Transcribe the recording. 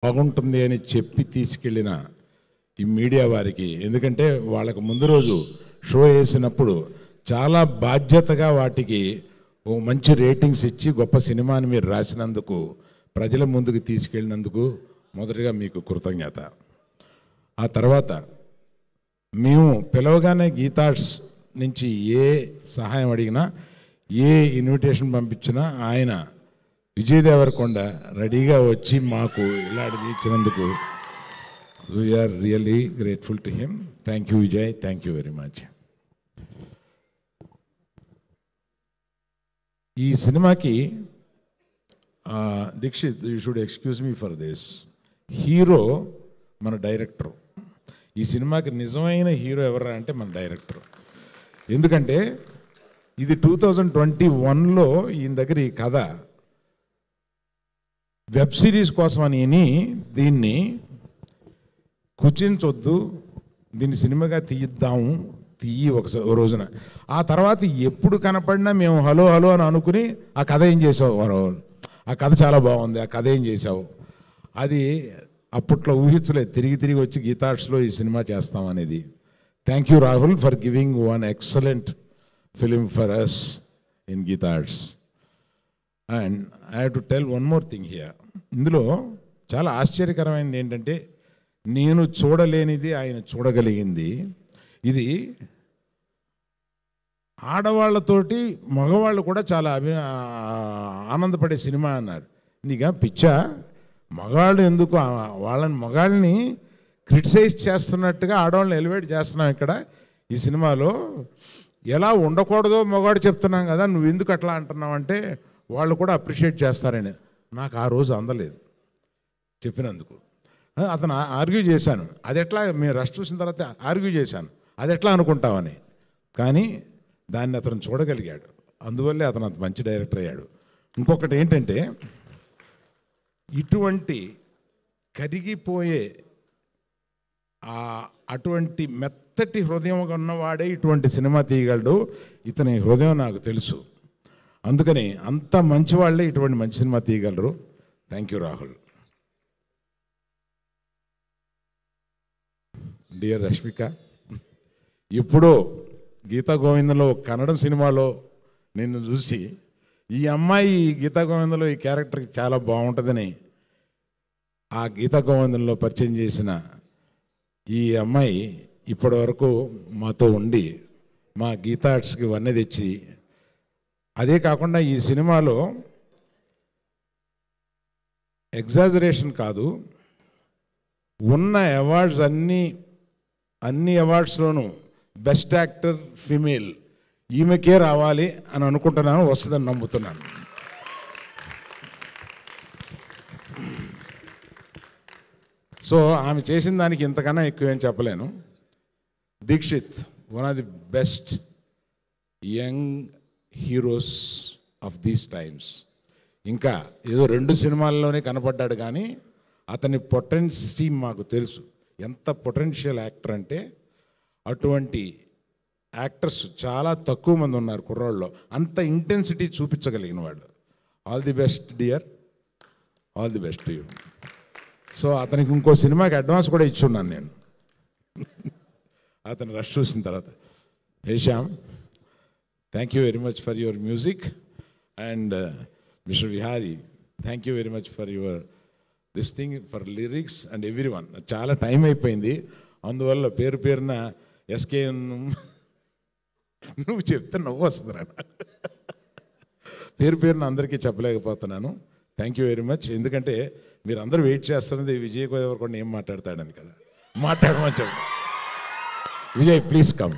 బాగుంటుంది అని చెప్పి తీసుకెళ్ళిన ఈ మీడియా వారికి, ఎందుకంటే వాళ్ళకు ముందు రోజు షో వేసినప్పుడు చాలా బాధ్యతగా వాటికి ఓ మంచి రేటింగ్స్ ఇచ్చి గొప్ప సినిమాని మీరు రాసినందుకు, ప్రజల ముందుకు తీసుకెళ్ళినందుకు మొదటిగా మీకు కృతజ్ఞత. ఆ తర్వాత మేము పిలవగానే గీతార్ట్స్ నుంచి ఏ సహాయం అడిగినా, ఏ ఇన్విటేషన్ పంపించినా ఆయన విజయ్ దేవరకొండ రెడీగా వచ్చి మాకు ఇలా ఇచ్చినందుకు we are really grateful to him. Thank you Vijay, thank you very much. ఈ సినిమాకి Dikshit, you should excuse me for this, hero మన డైరెక్టర్. ఈ సినిమాకి నిజమైన హీరో ఎవరా అంటే మన డైరెక్టర్. ఎందుకంటే ఇది 2021లో ఈయన దగ్గర ఈ కథ వెబ్ సిరీస్ కోసం అని దీన్ని కుచించొద్దు, దీన్ని సినిమాగా తీయి ఒక రోజున. ఆ తర్వాత ఎప్పుడు కనపడినా మేము హలో హలో అని అనుకుని ఆ కథ ఏం చేసావు, ఆ కథ చాలా బాగుంది, ఆ కథ ఏం చేసావు, అది అప్పట్లో ఊహించలేదు. తిరిగి వచ్చి గీతార్ట్స్లో ఈ సినిమా చేస్తామనేది. Thank you Rahul for giving one excellent film for us in Geetha Arts. And I have to tell one more thing here. ఇందులో చాలా ఆశ్చర్యకరమైనది ఏంటంటే, నేను చూడలేనిది ఆయన చూడగలిగింది. ఇది ఆడవాళ్ళతోటి మగవాళ్ళు కూడా చాలా ఆనందపడే సినిమా అన్నారు. నీకా పిచ్చా, మగాళ్ళు ఎందుకు, మగాళ్ళని క్రిటిసైజ్ చేస్తున్నట్టుగా ఆడవాళ్ళని ఎలివేట్ చేస్తున్నాం ఇక్కడ ఈ సినిమాలో. ఎలా ఉండకూడదో మగవాడు చెప్తున్నాం కదా, నువ్వు ఎందుకు అట్లా అంటున్నావు అంటే వాళ్ళు కూడా అప్రిషియేట్ చేస్తారని. నాకు ఆ రోజు అందలేదు చెప్పినందుకు. అతను ఆర్గ్యూ చేశాను, అది ఎట్లా, మేము రష్ చూసిన తర్వాత ఆర్గ్యూ చేశాను, అది ఎట్లా అనుకుంటామని. కానీ దాన్ని అతను చూడగలిగాడు, అందువల్లే అతను అంత మంచి డైరెక్టర్ అయ్యాడు. ఇంకొకటి ఏంటంటే, ఇటువంటి కరిగిపోయే అటువంటి మెత్తటి హృదయం ఉన్నవాడే ఇటువంటి సినిమా తీయగలడు. ఇతని హృదయం నాకు తెలుసు, అందుకని అంత మంచి వాళ్ళే ఇటువంటి మంచి సినిమా తీయగలరు. Thank you Rahul. Dear Rashmika, ఎప్పుడో గీతా గోవిందంలో కన్నడం సినిమాలో నిన్ను చూసి ఈ అమ్మాయి గీతా గోవిందంలో ఈ క్యారెక్టర్కి చాలా బాగుంటుందని ఆ గీతా గోవిందంలో పరిచయం చేసిన ఈ అమ్మాయి ఇప్పటి వరకు మాతో ఉండి మా గీతార్ట్స్కి వన్నె తెచ్చి, అదే కాకుండా ఈ సినిమాలో ఎగ్జాజరేషన్ కాదు, ఉన్న అవార్డ్స్ అన్ని అవార్డ్స్లోనూ బెస్ట్ యాక్టర్ ఫీమేల్ ఈమెకే రావాలి అని అనుకుంటున్నాను, వస్తుందని నమ్ముతున్నాను. సో ఆమె చేసిన దానికి ఇంతకన్నా ఎక్కువేం చెప్పలేను. Dikshit, one of the best young heroes of these times. ఇంకా ఏదో 2 సినిమాల్లోనే కనపడ్డాడు, కానీ అతని పొటెన్సీ మాకు తెలుసు. ఎంత పొటెన్షియల్ యాక్టర్ అంటే, అటువంటి యాక్టర్స్ చాలా తక్కువ మంది ఉన్నారు కుర్రాళ్ళలో, అంత ఇంటెన్సిటీ చూపించగలిగిన వాడు. All the best dear, all the best you. So అతనికి ఇంకో సినిమాకి అడ్వాన్స్ కూడా ఇచ్చున్నాను నేను అతను రష్ చూసిన తర్వాత. Hesham, thank you very much for your music. And mister Vihari, thank you very much for your this thing, for lyrics and every one. చాలా time అయిపోయింది, అందువల్ల పేరున ఎస్కే నువ్వు చెప్తే నవ్వు వస్తుందిరా, పేరున అందరికీ చెప్పలేకపోతున్నాను. Thank you very much. ఎందుకంటే మీరు అందరూ వెయిట్ చేస్తున్నది విజయ్ దేవరకొండ ఏం మాట్లాడతాడని కదా, మాట్లాడమని చెప్పు. Vijay please come.